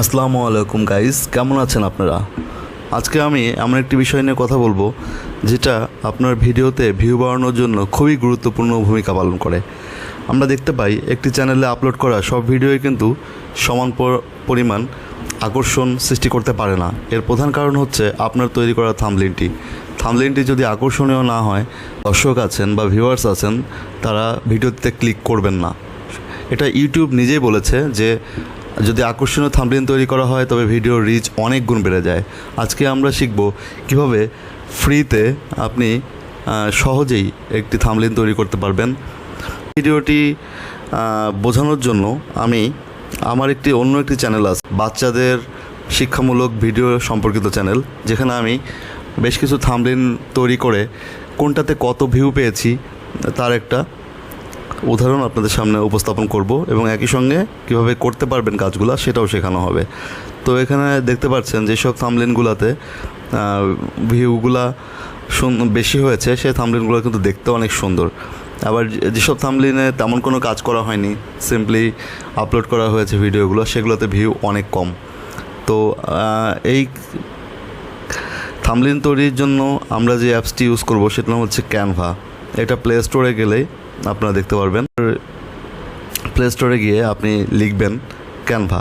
আসসালামু আলাইকুম গাইস, কেমন আছেন আপনারা? আজকে আমি এমন একটি বিষয় নিয়ে কথা বলবো যেটা আপনার ভিডিওতে ভিউ বাড়ানোর জন্য খুবই গুরুত্বপূর্ণ ভূমিকা পালন করে। আমরা দেখতে পাই একটি চ্যানেলে আপলোড করা সব ভিডিওই কিন্তু সমান পরিমাণ আকর্ষণ সৃষ্টি করতে পারে না। এর প্রধান কারণ হচ্ছে আপনার তৈরি করা থাম্বনেইলটি যদি আকর্ষণীয় না হয়, দর্শক আছেন বা ভিউয়ার্স আছেন তারা ভিডিওতে ক্লিক করবেন না। এটা ইউটিউব নিজেই বলেছে যে যদি আকর্ষণীয় থাম্বনেইল তৈরি করা হয় তবে ভিডিওর রিচ অনেক গুণ বেড়ে যায়। আজকে আমরা শিখব কিভাবে ফ্রিতে আপনি সহজেই একটি থাম্বনেইল তৈরি করতে পারবেন। ভিডিওটি বোঝানোর জন্য আমি আমার অন্য একটি চ্যানেল আছে, বাচ্চাদের শিক্ষামূলক ভিডিও সম্পর্কিত চ্যানেল, যেখানে আমি বেশ কিছু থাম্বনেইল তৈরি করে কোনটাতে কত ভিউ পেয়েছি তার একটা উদাহরণ আপনাদের সামনে উপস্থাপন করব এবং একই সঙ্গে কীভাবে করতে পারবেন কাজগুলো সেটাও শেখানো হবে। তো এখানে দেখতে পাচ্ছেন যেসব থাম্বনেইলগুলোতে ভিউগুলা বেশি হয়েছে সেই থাম্বনেইলগুলো কিন্তু দেখতে অনেক সুন্দর। আবার যেসব থাম্বনেইলে তেমন কোনো কাজ করা হয়নি, সিম্পলি আপলোড করা হয়েছে ভিডিওগুলো, সেগুলোতে ভিউ অনেক কম। তো এই থাম্বনেইল তৈরির জন্য আমরা যে অ্যাপসটি ইউজ করব সেটার নাম হচ্ছে ক্যানভা। এটা প্লে স্টোরে গেলেই আপনারা দেখতে পারবেন। প্লে স্টোরে গিয়ে আপনি লিখবেন ক্যানভা।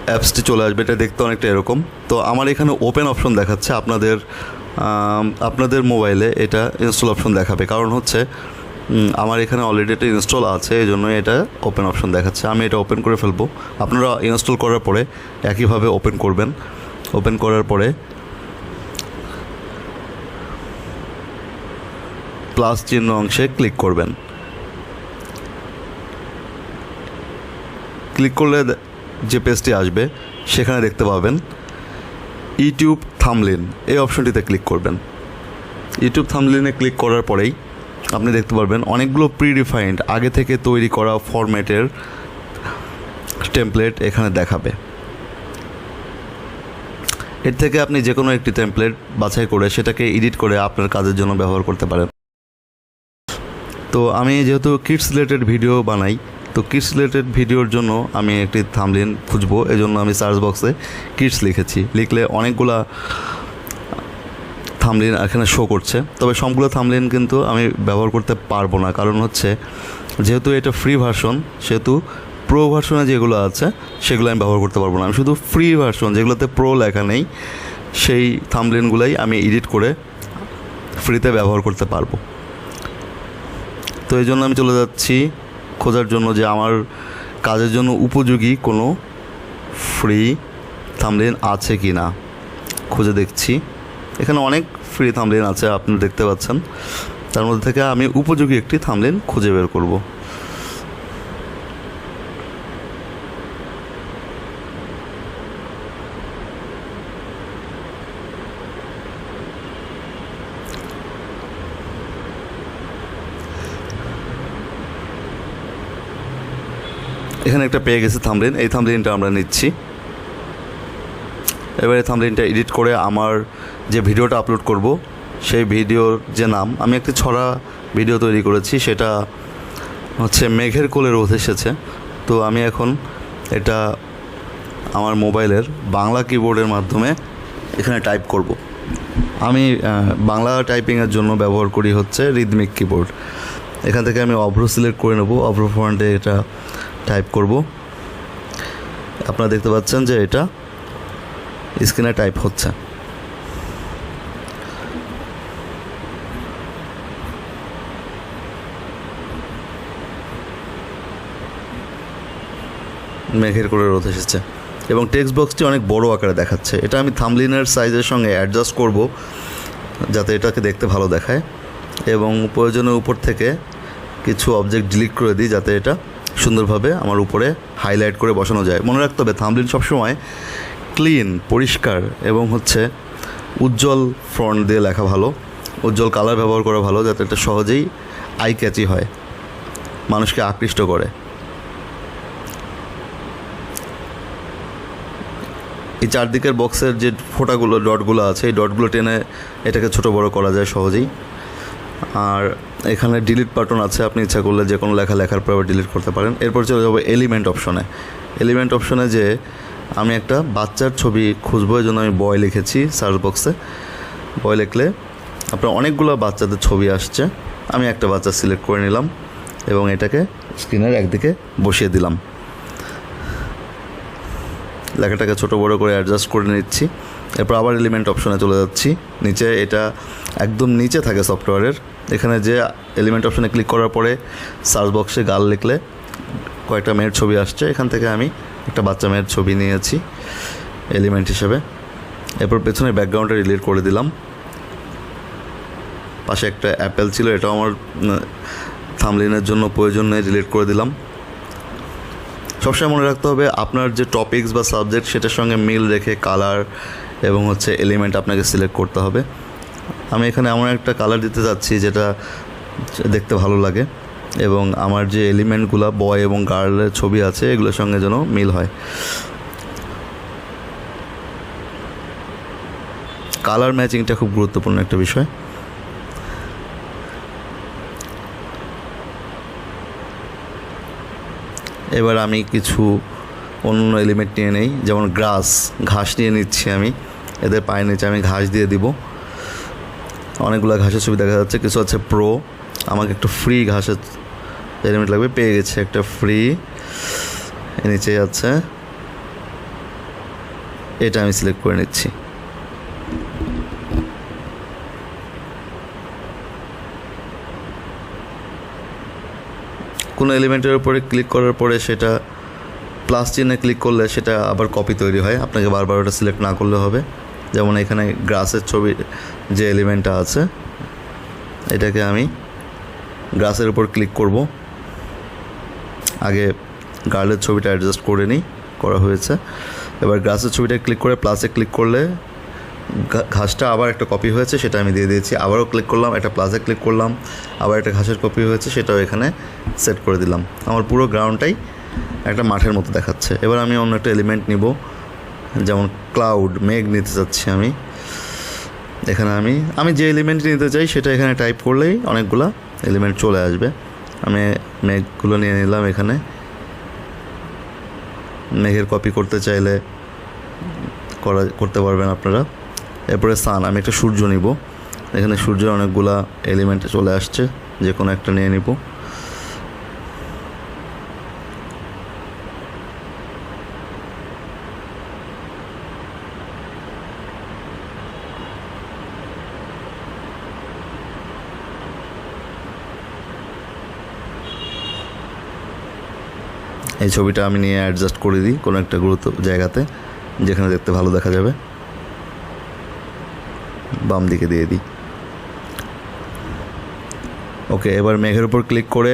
অ্যাপসটি চলে আসবে। এটা দেখতে অনেকটা এরকম। তো আমার এখানে ওপেন অপশন দেখাচ্ছে, আপনাদের মোবাইলে এটা ইনস্টল অপশন দেখাবে। কারণ হচ্ছে আমার এখানে অলরেডি এটা ইনস্টল আছে, এই জন্য এটা ওপেন অপশন দেখাচ্ছে। আমি এটা ওপেন করে ফেলবো। আপনারা ইনস্টল করার পরে একইভাবে ওপেন করবেন। ওপেন করার পরে প্লাস চিহ্ন অংশে ক্লিক করবেন। ক্লিক করলে যে পেজটি আসবে সেখানে দেখতে পাবেন ইউটিউব থাম্বনেইল, এই অপশনটিতে ক্লিক করবেন। ইউটিউব থাম্বনেইলে ক্লিক করার পরেই আপনি দেখতে পারবেন অনেকগুলো প্রিডিফাইন্ড আগে থেকে তৈরি করা ফরম্যাটের টেমপ্লেট এখানে দেখাবে। এর থেকে আপনি যে কোনো একটি টেমপ্লেট বাছাই করে সেটাকে এডিট করে আপনার কাজের জন্য ব্যবহার করতে পারেন। তো আমি যেহেতু কিডস রিলেটেড ভিডিও বানাই, তো কিডস রিলেটেড ভিডিওর জন্য আমি একটি থাম্বনেইল খুঁজবো, এই জন্য আমি সার্চ বক্সে কিডস লিখেছি। লিখলে অনেকগুলা থাম্বনেইল এখানে শো করছে। তবে সবগুলো থাম্বনেইল কিন্তু আমি ব্যবহার করতে পারবো না, কারণ হচ্ছে যেহেতু এটা ফ্রি ভার্সন, সেহেতু প্রো ভার্সনে যেগুলো আছে সেগুলো আমি ব্যবহার করতে পারবো না। আমি শুধু ফ্রি ভার্সন যেগুলোতে প্রো লেখা নেই সেই থাম্বনেইলগুলোই আমি এডিট করে ফ্রিতে ব্যবহার করতে পারবো। তো এই জন্য আমি চলে যাচ্ছি খোঁজার জন্য যে আমার কাজের জন্য উপযোগী কোনো ফ্রি থাম্বনেইল আছে কি না খুঁজে দেখছি। এখানে অনেক ফ্রি থাম্বনেইল আছে, আপনি দেখতে পাচ্ছেন। তার মধ্যে থেকে আমি উপযোগী একটি থাম্বনেইল খুঁজে বের করব। এখানে একটা পেয়ে গেছে থাম্বনেইল, এই থাম্বনেইলটা আমরা নিচ্ছি। এবারে থাম্বনেইলটা এডিট করে আমার যে ভিডিওটা আপলোড করব সেই ভিডিওর যে নাম, আমি একটি ছড়া ভিডিও তৈরি করেছি, সেটা হচ্ছে মেঘের কোলে রোদ এসেছে। তো আমি এখন এটা আমার মোবাইলের বাংলা কিবোর্ডের মাধ্যমে এখানে টাইপ করব। আমি বাংলা টাইপিংয়ের জন্য ব্যবহার করি হচ্ছে রিদমিক কিবোর্ড। এখান থেকে আমি অভ্র সিলেক্ট করে নেব, অভ্র ফন্টে এটা টাইপ করব। আপনারা দেখতে পাচ্ছেন যে এটা স্ক্রিনে টাইপ হচ্ছে। মেঘের কোলে রোদ এসেছে এবং টেক্সট বক্সটি অনেক বড় আকারে দেখাচ্ছে। এটা আমি থাম্বনেইলের সাইজের সঙ্গে অ্যাডজাস্ট করব যাতে এটাকে দেখতে ভালো দেখায়, এবং প্রয়োজনের উপর থেকে কিছু অবজেক্ট ডিলিট করে দিই যাতে এটা সুন্দরভাবে আমার উপরে হাইলাইট করে বসানো যায়। মনে রাখতে হবে থাম্বনেইল সবসময় ক্লিন, পরিষ্কার এবং হচ্ছে উজ্জ্বল ফন্ট দিয়ে লেখা ভালো, উজ্জ্বল কালার ব্যবহার করা ভালো, যাতে এটা সহজেই আই ক্যাচি হয়, মানুষকে আকৃষ্ট করে। এই চারদিকের বক্সের যে ফোঁটাগুলো, ডটগুলো আছে, এই ডটগুলো টেনে এটাকে ছোট বড় করা যায় সহজেই। আর এখানে ডিলিট বাটন আছে, আপনি ইচ্ছা করলে যে কোনো লেখা লেখার পর ডিলিট করতে পারেন। এরপর চলে যাবো এলিমেন্ট অপশনে। এলিমেন্ট অপশনে যে আমি একটা বাচ্চার ছবি খুঁজবো, এই জন্য আমি বয় লিখেছি সার্চ বক্সে। বয় লিখলে আপনার অনেকগুলো বাচ্চাদের ছবি আসছে। আমি একটা বাচ্চা সিলেক্ট করে নিলাম এবং এটাকে স্ক্রিনের একদিকে বসিয়ে দিলাম। লেখাটাকে ছোটো বড়ো করে অ্যাডজাস্ট করে নিচ্ছি। এরপর আবার এলিমেন্ট অপশনে চলে যাচ্ছি। নিচে এটা একদম নিচে থাকে সফটওয়্যারের। এখানে যে এলিমেন্ট অপশনে ক্লিক করার পরে সার্চ বক্সে গার্ল লিখলে কয়েকটা মেয়ের ছবি আসছে। এখান থেকে আমি একটা বাচ্চা মেয়ের ছবি নিয়েছি এলিমেন্ট হিসেবে। এরপর পেছনে ব্যাকগ্রাউন্ডটা ডিলিট করে দিলাম। পাশে একটা অ্যাপেল ছিল, এটাও আমার থাম্বনেইলের জন্য প্রয়োজন নেই, ডিলিট করে দিলাম। সবসময় মনে রাখতে হবে আপনার যে টপিকস বা সাবজেক্ট সেটার সঙ্গে মিল রেখে কালার এবং এলিমেন্ট আপনাকে সিলেক্ট করতে হবে। আমি এখানে এমন একটা কালার দিতে যাচ্ছি যেটা দেখতে ভালো লাগে এবং আমার যে এলিমেন্টগুলো বয় এবং গার্লের ছবি আছে এগুলোর সঙ্গে যেন মিল হয়। কালার ম্যাচিংটা খুব গুরুত্বপূর্ণ একটা বিষয়। এবার আমি কিছু অন্য এলিমেন্ট নিয়ে নেই, যেমন ঘাস নিয়ে নিচ্ছি। আমি এদের পায়ের নিচে আমি ঘাস দিয়ে দিব। অনেকগুলো ঘাসের ছবি দেখা যাচ্ছে, কিছু আছে প্রো। আমাকে একটু ফ্রি ঘাসের এলিমেন্ট লাগবে, পেয়ে গেছে একটা ফ্রি। নিচে আছে, এটা আমি সিলেক্ট করে নিচ্ছি। কোনো এলিমেন্টের উপরে ক্লিক করার পরে সেটা প্লাস চিহ্নে ক্লিক করলে সেটা আবার কপি তৈরি হয়, আপনাকে বারবার ওটা সিলেক্ট না করলে হবে। যেমন এখানে গ্রাসের ছবি যে এলিমেন্টটা আছে, এটাকে আমি গ্রাসের উপর ক্লিক করব। আগে গার্লের ছবিটা অ্যাডজাস্ট করে নিই, করা হয়েছে। এবার গ্রাসের ছবিটা ক্লিক করে প্লাসে ক্লিক করলে ঘাসটা আবার একটা কপি হয়েছে, সেটা আমি দিয়ে দিয়েছি। আবারও ক্লিক করলাম, একটা প্লাসে ক্লিক করলাম, আবার একটা ঘাসের কপি হয়েছে, সেটাও এখানে সেট করে দিলাম। আমার পুরো গ্রাউন্ডটাই একটা মাঠের মতো দেখাচ্ছে। এবার আমি অন্য একটা এলিমেন্ট নিব, যেমন ক্লাউড, মেঘ নিতে চাচ্ছি আমি। এখানে আমি যে এলিমেন্ট নিতে চাই সেটা এখানে টাইপ করলেই অনেকগুলো এলিমেন্ট চলে আসবে। আমি মেঘগুলো নিয়ে নিলাম। এখানে মেঘের কপি করতে চাইলে করতে পারবেন আপনারা। এরপরে সান, আমি একটা সূর্য নিব। এখানে সূর্যের অনেকগুলা এলিমেন্ট চলে আসছে, যে কোনো একটা নিয়ে নিব। এই ছবিটা আমি নিয়ে অ্যাডজাস্ট করে দিই কোনো একটা জায়গাতে যেখানে দেখতে ভালো দেখা যাবে, বাম দিকে দিয়ে দিই। ওকে, এবার মেঘের উপর ক্লিক করে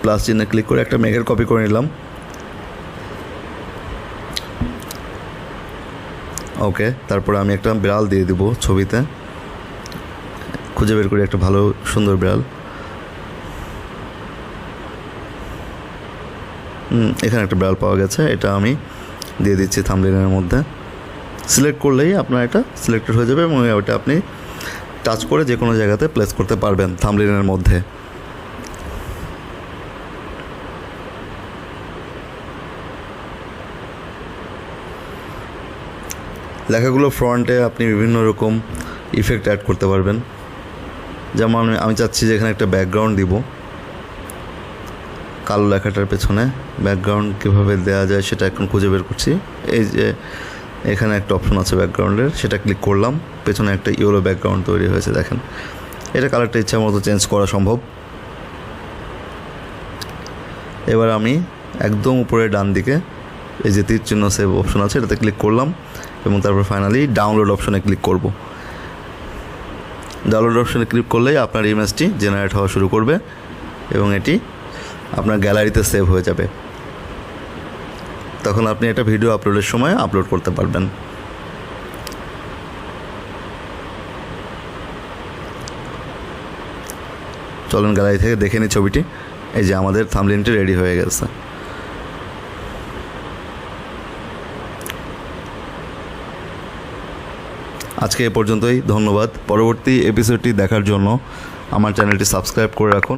প্লাস চিহ্নে ক্লিক করে একটা মেঘের কপি করে নিলাম। ওকে, তারপর আমি একটা বিড়াল দিয়ে দিব ছবিতে। খুঁজে বের করি একটা ভালো সুন্দর বিড়াল। এখানে একটা বিড়াল পাওয়া গেছে, এটা আমি দিয়ে দিচ্ছি থাম্বনেইলের মধ্যে। সিলেক্ট করলেই আপনার এটা সিলেক্টেড হয়ে যাবে এবং ওটা আপনি টাচ করে যে কোনো জায়গাতে প্লেস করতে পারবেন থাম্বনেইলের মধ্যে। লেখাগুলো ফ্রন্টে আপনি বিভিন্ন রকম ইফেক্ট অ্যাড করতে পারবেন। যেমন আমি চাচ্ছি যে এখানে একটা ব্যাকগ্রাউন্ড দিব, কালো লেখাটার পেছনে ব্যাকগ্রাউন্ড কীভাবে দেওয়া যায় সেটা এখন খুঁজে বের করছি। এই যে এখানে একটা অপশন আছে ব্যাকগ্রাউন্ডের, সেটা ক্লিক করলাম, পেছনে একটা ইয়েলো ব্যাকগ্রাউন্ড তৈরি হয়েছে। দেখেন, এটা কালারটা ইচ্ছা মতো চেঞ্জ করা সম্ভব। এবার আমি একদম উপরে ডান দিকে এই যে তীর চিহ্ন সেভ অপশন আছে, এটাতে ক্লিক করলাম এবং তারপর ফাইনালি ডাউনলোড অপশনে ক্লিক করব। ডাউনলোড অপশনে ক্লিক করলেই আপনার ইমেজটি জেনারেট হওয়া শুরু করবে এবং এটি আপনার গ্যালারিতে সেভ হয়ে যাবে। তখন আপনি একটা ভিডিও আপলোডের সময় আপলোড করতে পারবেন। চলুন গ্যালারি থেকে দেখে নিই ছবিটি। এই যে আমাদের থাম্বনেইলটি রেডি হয়ে গেছে। আজকে এ পর্যন্তই। ধন্যবাদ। পরবর্তী এপিসোডটি দেখার জন্য আমার চ্যানেলটি সাবস্ক্রাইব করে রাখুন।